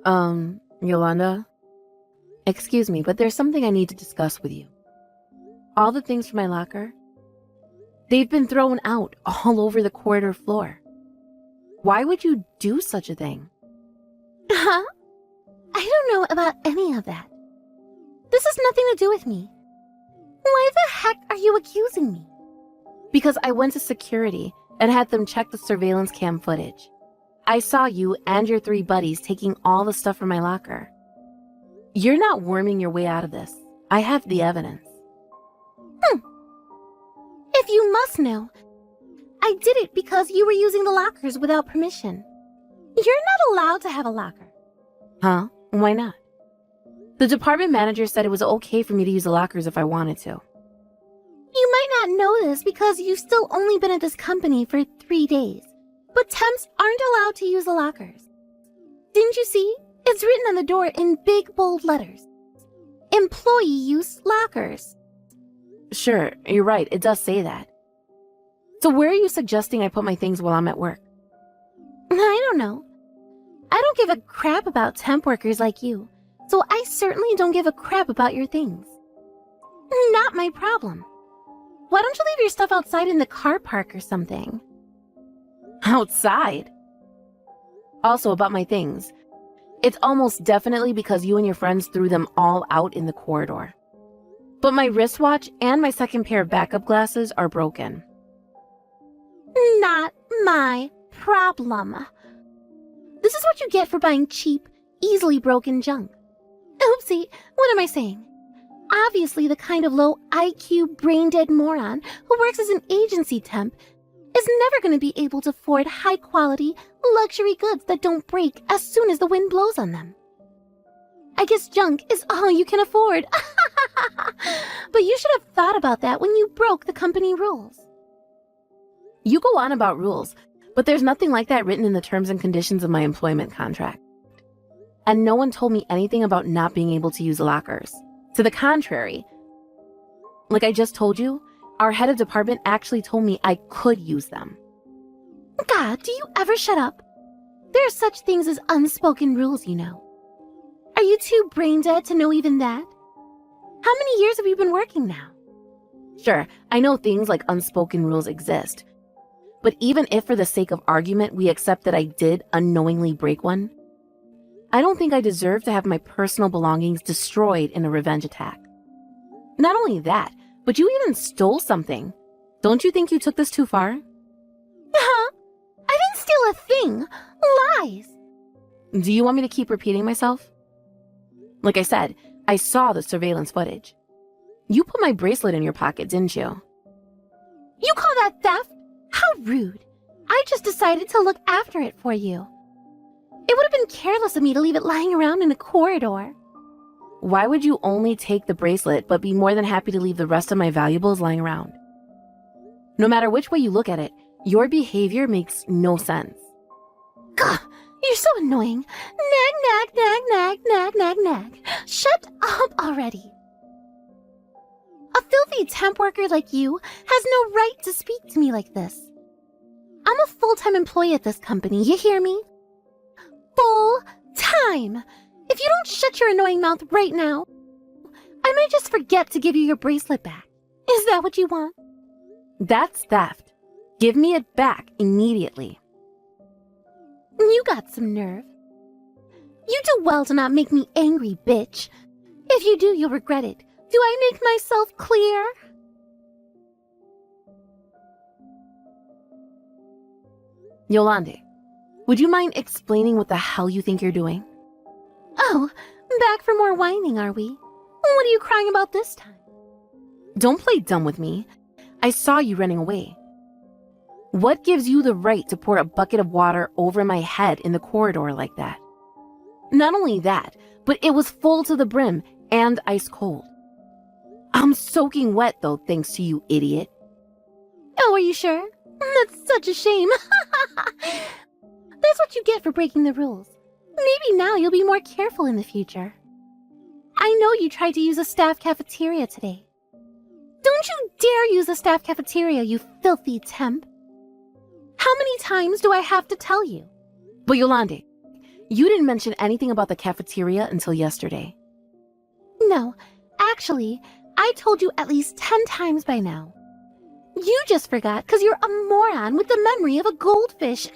Yolanda? Excuse me, but there's something I need to discuss with you. All the things from my locker, they've been thrown out all over the corridor floor. Why would you do such a thing? Huh? I don't know about any of that. This has nothing to do with me. Why the heck are you accusing me? Because I went to security and had them check the surveillance cam footage. I saw you and your 3 buddies taking all the stuff from my locker. You're not worming your way out of this. I have the evidence. If you must know, I did it because you were using the lockers without permission. You're not allowed to have a locker. Huh? Why not? The department manager said it was okay for me to use the lockers if I wanted to. You might not know this because you've still only been at this company for 3 days, but temps aren't allowed to use the lockers. Didn't you see? It's written on the door in big bold letters. Employee use lockers. Sure, you're right, it does say that. So where are you suggesting I put my things while I'm at work? I don't know. I don't give a crap about temp workers like you, so I certainly don't give a crap about your things. Not my problem. Why don't you leave your stuff outside in the car park or something? Outside? Also about my things. It's almost definitely because you and your friends threw them all out in the corridor. But my wristwatch and my second pair of backup glasses are broken. Not my problem. This is what you get for buying cheap, easily broken junk. Oopsie, what am I saying? Obviously, the kind of low IQ, brain-dead moron who works as an agency temp is never going to be able to afford high-quality, luxury goods that don't break as soon as the wind blows on them. I guess junk is all you can afford. But you should have thought about that when you broke the company rules. You go on about rules, but there's nothing like that written in the terms and conditions of my employment contract. And no one told me anything about not being able to use lockers. To the contrary, like I just told you, our head of department actually told me I could use them. God, do you ever shut up? There are such things as unspoken rules, you know. Are you too brain dead to know even that? How many years have you been working now? Sure, I know things like unspoken rules exist. But even if for the sake of argument we accept that I did unknowingly break one, I don't think I deserve to have my personal belongings destroyed in a revenge attack. Not only that, but you even stole something. Don't you think you took this too far? Huh? I didn't steal a thing. Lies. Do you want me to keep repeating myself? Like I said, I saw the surveillance footage. You put my bracelet in your pocket, didn't you? You call that theft? How rude. I just decided to look after it for you. It would have been careless of me to leave it lying around in a corridor. Why would you only take the bracelet but be more than happy to leave the rest of my valuables lying around? No matter which way you look at it, your behavior makes no sense. Gah, you're so annoying. Nag, nag, nag, nag, nag, nag, nag. Shut up already. A filthy temp worker like you has no right to speak to me like this. I'm a full-time employee at this company, you hear me? Full-time! If you don't shut your annoying mouth right now, I might just forget to give you your bracelet back. Is that what you want? That's theft. Give me it back immediately. You got some nerve. You do well to not make me angry, bitch. If you do, you'll regret it. Do I make myself clear? Yolande, would you mind explaining what the hell you think you're doing? Oh, back for more whining, are we? What are you crying about this time? Don't play dumb with me. I saw you running away. What gives you the right to pour a bucket of water over my head in the corridor like that? Not only that, but it was full to the brim and ice cold. I'm soaking wet though, thanks to you, idiot. Oh, are you sure? That's such a shame. That's what you get for breaking the rules. Maybe now you'll be more careful in the future. I know you tried to use a staff cafeteria today. Don't you dare use the staff cafeteria, you filthy temp. How many times do I have to tell you? But Yolande, You didn't mention anything about the cafeteria until yesterday. No, actually, I told you at least 10 times by now. You just forgot because you're a moron with the memory of a goldfish.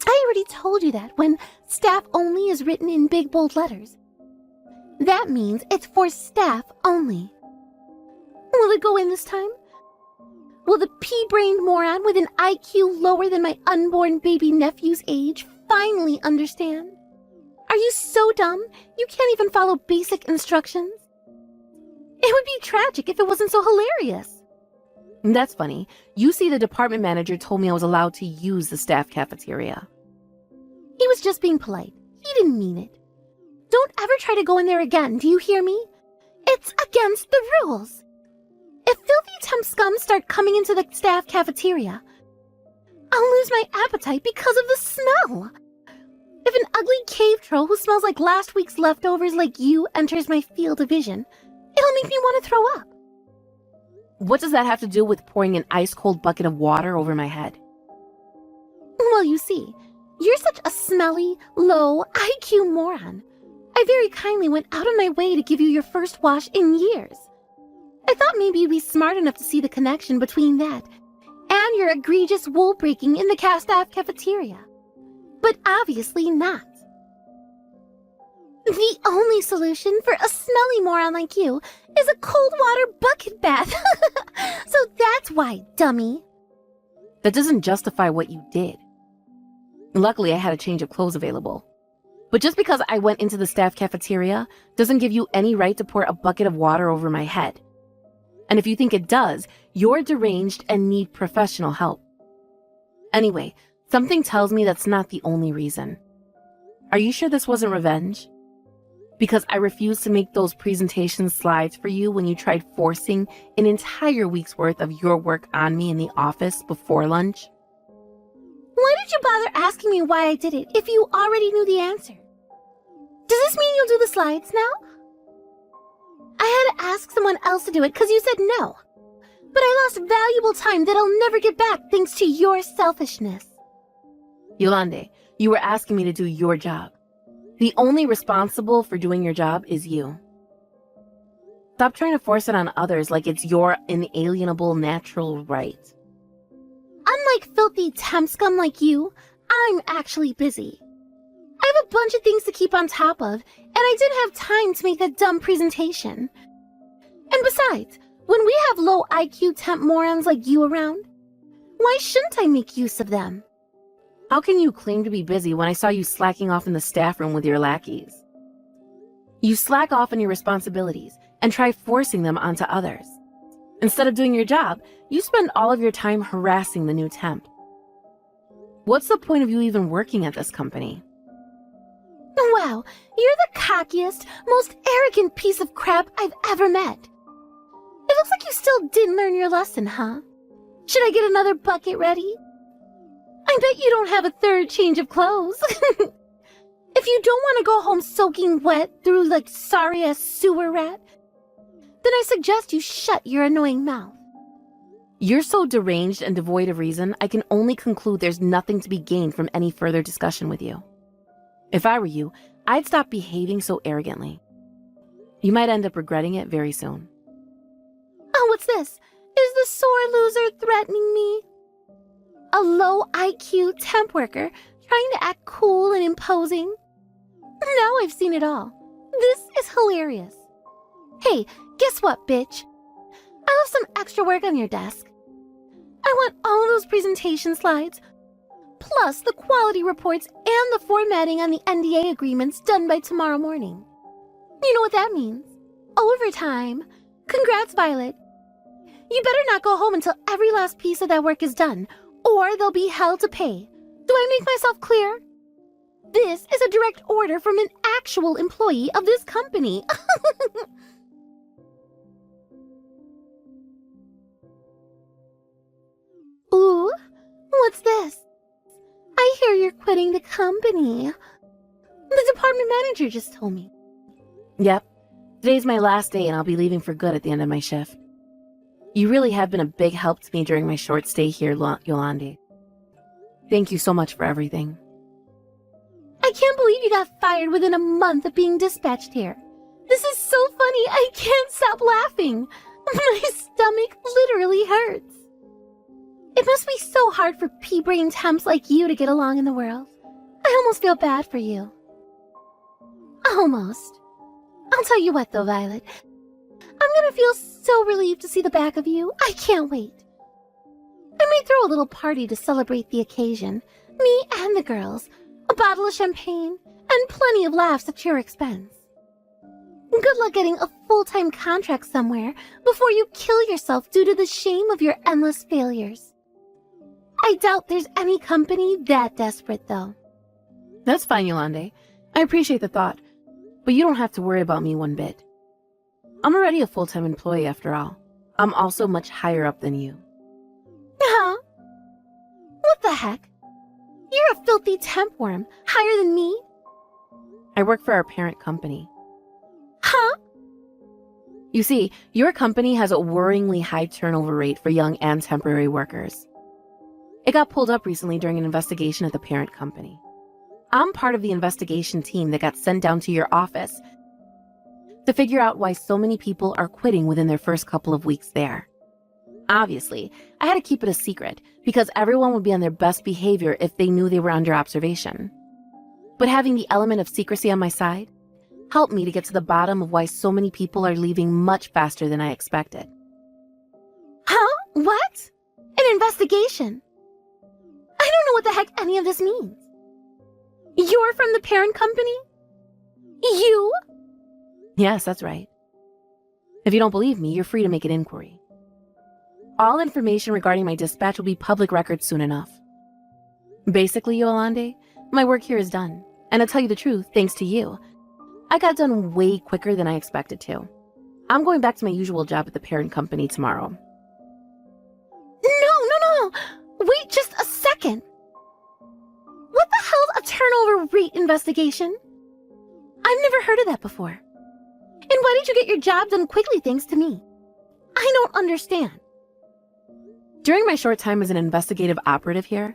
I already told you that when staff only is written in big bold letters. That means it's for staff only. Will it go in this time? Will the pea-brained moron with an IQ lower than my unborn baby nephew's age finally understand? Are you so dumb you can't even follow basic instructions? It would be tragic if it wasn't so hilarious. That's funny. You see, the department manager told me I was allowed to use the staff cafeteria. He was just being polite. He didn't mean it. Don't ever try to go in there again, do you hear me? It's against the rules. If filthy temp scum start coming into the staff cafeteria, I'll lose my appetite because of the smell. If an ugly cave troll who smells like last week's leftovers like you enters my field of vision, it'll make me want to throw up. What does that have to do with pouring an ice-cold bucket of water over my head? Well, you see, you're such a smelly, low IQ moron. I very kindly went out of my way to give you your first wash in years. I thought maybe you'd be smart enough to see the connection between that and your egregious wool breaking in the staff cafeteria. But obviously not. The only solution for a smelly moron like you is a cold water bucket bath. So that's why, dummy. That doesn't justify what you did. Luckily, I had a change of clothes available. But just because I went into the staff cafeteria doesn't give you any right to pour a bucket of water over my head. And if you think it does, you're deranged and need professional help. Anyway, something tells me that's not the only reason. Are you sure this wasn't revenge? Because I refused to make those presentation slides for you when you tried forcing an entire week's worth of your work on me in the office before lunch? Why did you bother asking me why I did it if you already knew the answer? Does this mean you'll do the slides now? I had to ask someone else to do it because you said no. But I lost valuable time that I'll never get back thanks to your selfishness. Yolande, you were asking me to do your job. The only responsible for doing your job is you. Stop trying to force it on others like it's your inalienable natural right. Unlike filthy temp scum like you, I'm actually busy. I have a bunch of things to keep on top of, and I didn't have time to make that dumb presentation. And besides, when we have low IQ temp morons like you around, why shouldn't I make use of them? How can you claim to be busy when I saw you slacking off in the staff room with your lackeys? You slack off on your responsibilities and try forcing them onto others. Instead of doing your job, you spend all of your time harassing the new temp. What's the point of you even working at this company? Wow, you're the cockiest, most arrogant piece of crap I've ever met. It looks like you still didn't learn your lesson, huh? Should I get another bucket ready? I bet you don't have a third change of clothes. If you don't want to go home soaking wet through like sorry-ass sewer rat, then I suggest you shut your annoying mouth. You're so deranged and devoid of reason, I can only conclude there's nothing to be gained from any further discussion with you. If I were you, I'd stop behaving so arrogantly. You might end up regretting it very soon. Oh, what's this? Is the sore loser threatening me? A low IQ temp worker trying to act cool and imposing? Now I've seen it all. This is hilarious. Hey, guess what, bitch? I left some extra work on your desk. I want all those presentation slides, plus the quality reports and the formatting on the NDA agreements done by tomorrow morning. You know what that means? Overtime. Congrats, Violet. You better not go home until every last piece of that work is done, or there'll be hell to pay. Do I make myself clear? This is a direct order from an actual employee of this company. Ooh, what's this? I hear you're quitting the company. The department manager just told me. Yep, today's my last day and I'll be leaving for good at the end of my shift. You really have been a big help to me during my short stay here, Yolande. Thank you so much for everything. can't believe you got fired within a month of being dispatched here. This is so funny, I can't stop laughing. My stomach literally hurts. It must be so hard for pea-brain temps like you to get along in the world. I almost feel bad for you. Almost. I'll tell you what though, Violet. I'm gonna feel so relieved to see the back of you. I can't wait. I may throw a little party to celebrate the occasion. Me and the girls. A bottle of champagne, and plenty of laughs at your expense. Good luck getting a full-time contract somewhere before you kill yourself due to the shame of your endless failures. I doubt there's any company that desperate, though. That's fine, Yolande. I appreciate the thought, but you don't have to worry about me one bit. I'm already a full-time employee after all. I'm also much higher up than you. Huh? What the heck? You're a filthy temp worm, higher than me? I work for our parent company. Huh? You see, your company has a worryingly high turnover rate for young and temporary workers. It got pulled up recently during an investigation at the parent company. I'm part of the investigation team that got sent down to your office to figure out why so many people are quitting within their first couple of weeks there. Obviously, I had to keep it a secret because everyone would be on their best behavior if they knew they were under observation. But having the element of secrecy on my side helped me to get to the bottom of why so many people are leaving much faster than I expected. Huh? What? An investigation? I don't know what the heck any of this means. You're from the parent company? You? Yes, that's right. If you don't believe me, you're free to make an inquiry. All information regarding my dispatch will be public record soon enough. Basically, Yolande, my work here is done. And to tell you the truth, thanks to you, I got done way quicker than I expected to. I'm going back to my usual job at the parent company tomorrow. No. Wait just a second. What the hell's a turnover rate investigation? I've never heard of that before. And why did you get your job done quickly thanks to me? I don't understand. During my short time as an investigative operative here,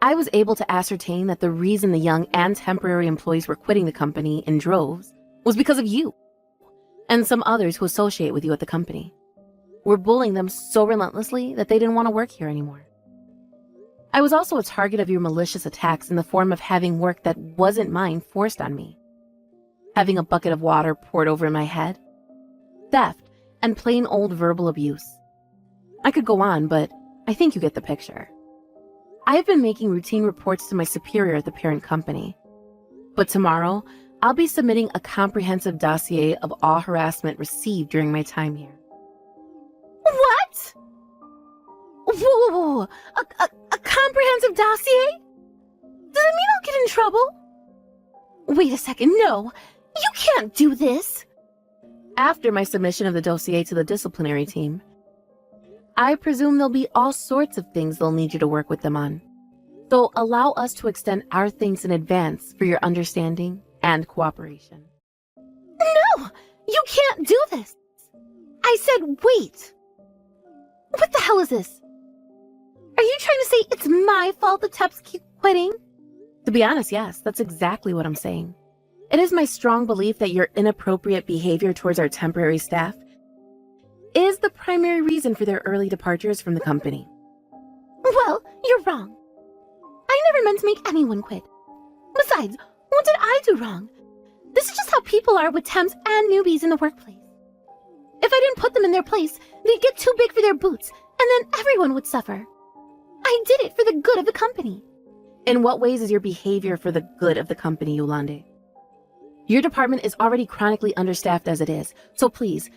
I was able to ascertain that the reason the young and temporary employees were quitting the company in droves was because of you and some others who associate with you at the company. We're bullying them so relentlessly that they didn't want to work here anymore. I was also a target of your malicious attacks in the form of having work that wasn't mine forced on me, having a bucket of water poured over my head, theft, and plain old verbal abuse. I could go on, but I think you get the picture. I have been making routine reports to my superior at the parent company, but tomorrow I'll be submitting a comprehensive dossier of all harassment received during my time here. What? Whoa. A comprehensive dossier? Does it mean I'll get in trouble? Wait a second, no. You can't do this. After my submission of the dossier to the disciplinary team, I presume there'll be all sorts of things they'll need you to work with them on. So allow us to extend our thanks in advance for your understanding and cooperation. No! You can't do this! I said wait! What the hell is this? Are you trying to say it's my fault the temps keep quitting? To be honest, yes, that's exactly what I'm saying. It is my strong belief that your inappropriate behavior towards our temporary staff is the primary reason for their early departures from the company. Well, you're wrong. I never meant to make anyone quit. Besides, what did I do wrong? This is just how people are with temps and newbies in the workplace. If I didn't put them in their place, they'd get too big for their boots, and then everyone would suffer. I did it for the good of the company. In what ways is your behavior for the good of the company, Yolande? Your department is already chronically understaffed as it is, so please,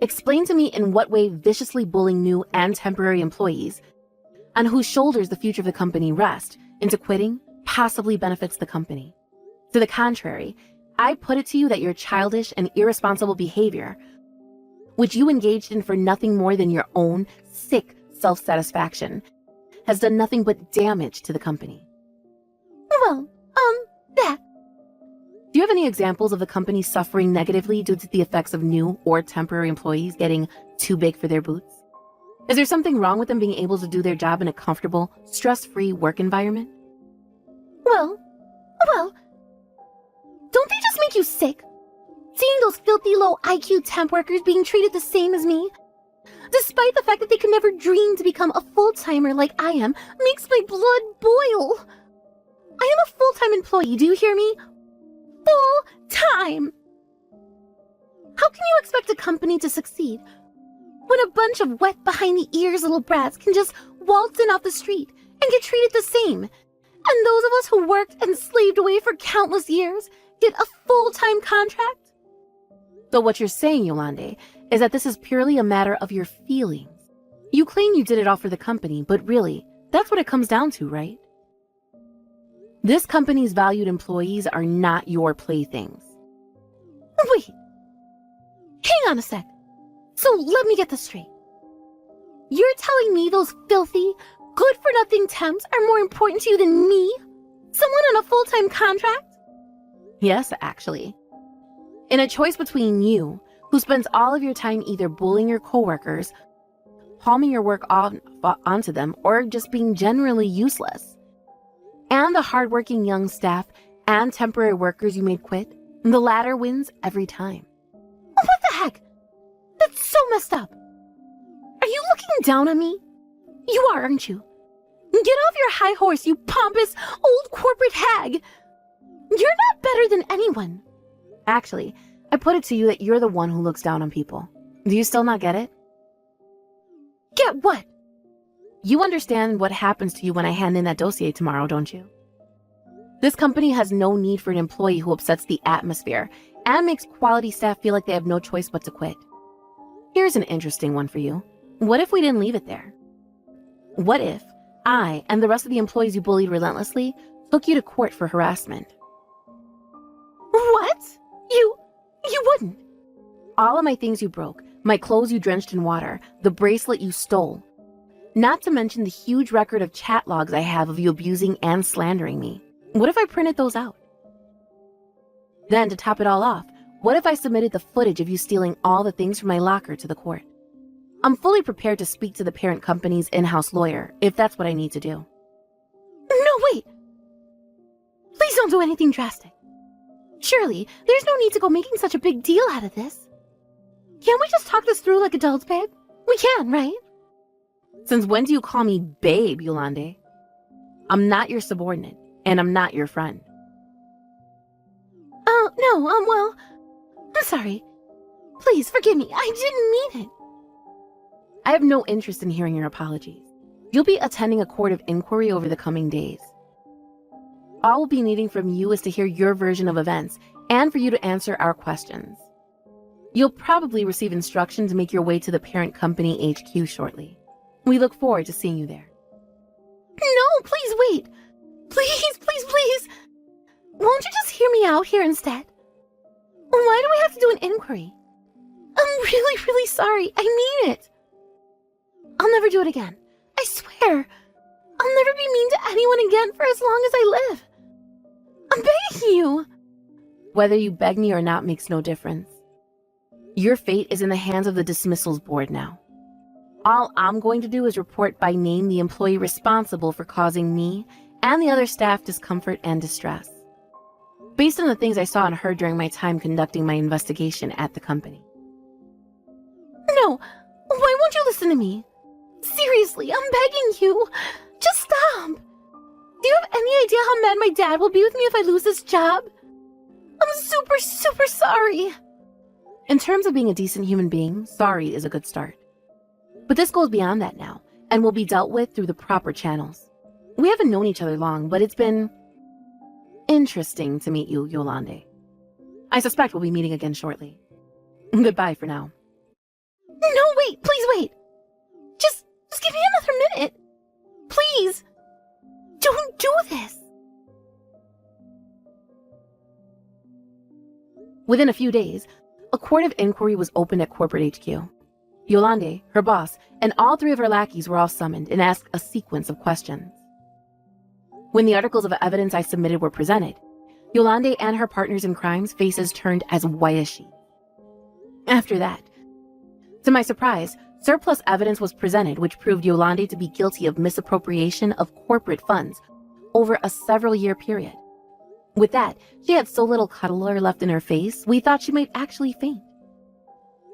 explain to me in what way viciously bullying new and temporary employees, on whose shoulders the future of the company rests, into quitting possibly benefits the company. To the contrary, I put it to you that your childish and irresponsible behavior, which you engaged in for nothing more than your own sick self-satisfaction, has done nothing but damage to the company. Well, that. Do you have any examples of the company suffering negatively due to the effects of new or temporary employees getting too big for their boots? Is there something wrong with them being able to do their job in a comfortable, stress-free work environment? Well, Don't they just make you sick? Seeing those filthy low IQ temp workers being treated the same as me, despite the fact that they could never dream to become a full-timer like I am, makes my blood boil. I am a full-time employee, do you hear me? Full-time! How can you expect a company to succeed when a bunch of wet behind-the-ears little brats can just waltz in off the street and get treated the same, and those of us who worked and slaved away for countless years get a full-time contract? So what you're saying, Yolande, is that this is purely a matter of your feelings. You claim you did it all for the company, but really, that's what it comes down to, right? This company's valued employees are not your playthings. Wait. Hang on a sec. So let me get this straight. You're telling me those filthy, good-for-nothing temps are more important to you than me? Someone on a full-time contract? Yes, actually. In a choice between you, who spends all of your time either bullying your coworkers, palming your work onto them, or just being generally useless, and the hardworking young staff and temporary workers you made quit, the latter wins every time. What the heck? That's so messed up. Are you looking down on me? You are, aren't you? Get off your high horse, you pompous, old corporate hag. You're not better than anyone. Actually, I put it to you that you're the one who looks down on people. Do you still not get it? Get what? You understand what happens to you when I hand in that dossier tomorrow, don't you? This company has no need for an employee who upsets the atmosphere and makes quality staff feel like they have no choice but to quit. Here's an interesting one for you. What if we didn't leave it there? What if I and the rest of the employees you bullied relentlessly took you to court for harassment? What? You wouldn't. All of my things you broke, my clothes you drenched in water, the bracelet you stole. Not to mention the huge record of chat logs I have of you abusing and slandering me. What if I printed those out? Then, to top it all off, what if I submitted the footage of you stealing all the things from my locker to the court? I'm fully prepared to speak to the parent company's in-house lawyer, if that's what I need to do. No, wait. Please don't do anything drastic. Surely, there's no need to go making such a big deal out of this. Can't we just talk this through like adults, babe? We can, right? Since when do you call me babe, Yolande? I'm not your subordinate, and I'm not your friend. Oh, no, well, I'm sorry. Please, forgive me. I didn't mean it. I have no interest in hearing your apologies. You'll be attending a court of inquiry over the coming days. All we'll be needing from you is to hear your version of events and for you to answer our questions. You'll probably receive instruction to make your way to the parent company HQ shortly. We look forward to seeing you there. No, please wait. Please. Won't you just hear me out here instead? Why do we have to do an inquiry? I'm really sorry. I mean it. I'll never do it again. I swear. I'll never be mean to anyone again for as long as I live. I'm begging you. Whether you beg me or not makes no difference. Your fate is in the hands of the dismissals board now. All I'm going to do is report by name the employee responsible for causing me and the other staff discomfort and distress, based on the things I saw and heard during my time conducting my investigation at the company. No, why won't you listen to me? Seriously, I'm begging you. Just stop. Do you have any idea how mad my dad will be with me if I lose this job? I'm super sorry. In terms of being a decent human being, sorry is a good start. But this goes beyond that now, and will be dealt with through the proper channels. We haven't known each other long, but it's been interesting to meet you, Yolande. I suspect we'll be meeting again shortly. Goodbye for now. No, wait, please wait. Just give me another minute. Please. Don't do this. Within a few days, a court of inquiry was opened at corporate HQ. Yolande, her boss, and all three of her lackeys were all summoned and asked a sequence of questions. When the articles of evidence I submitted were presented, Yolande and her partners in crime's faces turned as white as sheet. After that, to my surprise, surplus evidence was presented which proved Yolande to be guilty of misappropriation of corporate funds over a several-year period. With that, she had so little cuddler left in her face, we thought she might actually faint.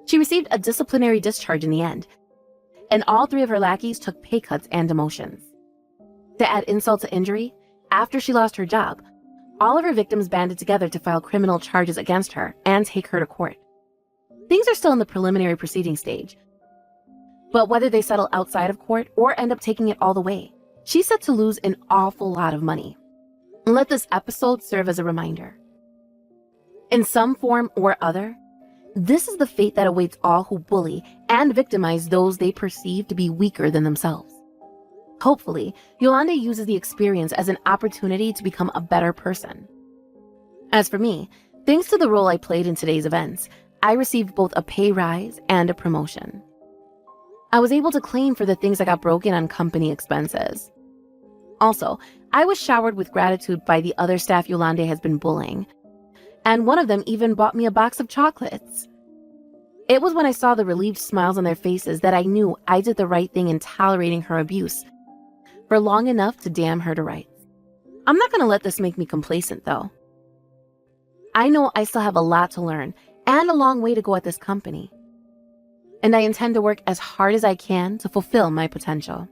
She received a disciplinary discharge in the end, and all 3 of her lackeys took pay cuts and demotions. To add insult to injury, after she lost her job, all of her victims banded together to file criminal charges against her and take her to court. Things are still in the preliminary proceeding stage, but whether they settle outside of court or end up taking it all the way, she's set to lose an awful lot of money. Let this episode serve as a reminder. In some form or other, this is the fate that awaits all who bully and victimize those they perceive to be weaker than themselves. Hopefully, Yolanda uses the experience as an opportunity to become a better person. As for me, thanks to the role I played in today's events, I received both a pay rise and a promotion. I was able to claim for the things that got broken on company expenses. Also, I was showered with gratitude by the other staff Yolanda has been bullying, and one of them even bought me a box of chocolates. It was when I saw the relieved smiles on their faces that I knew I did the right thing in tolerating her abuse for long enough to damn her to rights. I'm not going to let this make me complacent, though. I know I still have a lot to learn and a long way to go at this company, and I intend to work as hard as I can to fulfill my potential.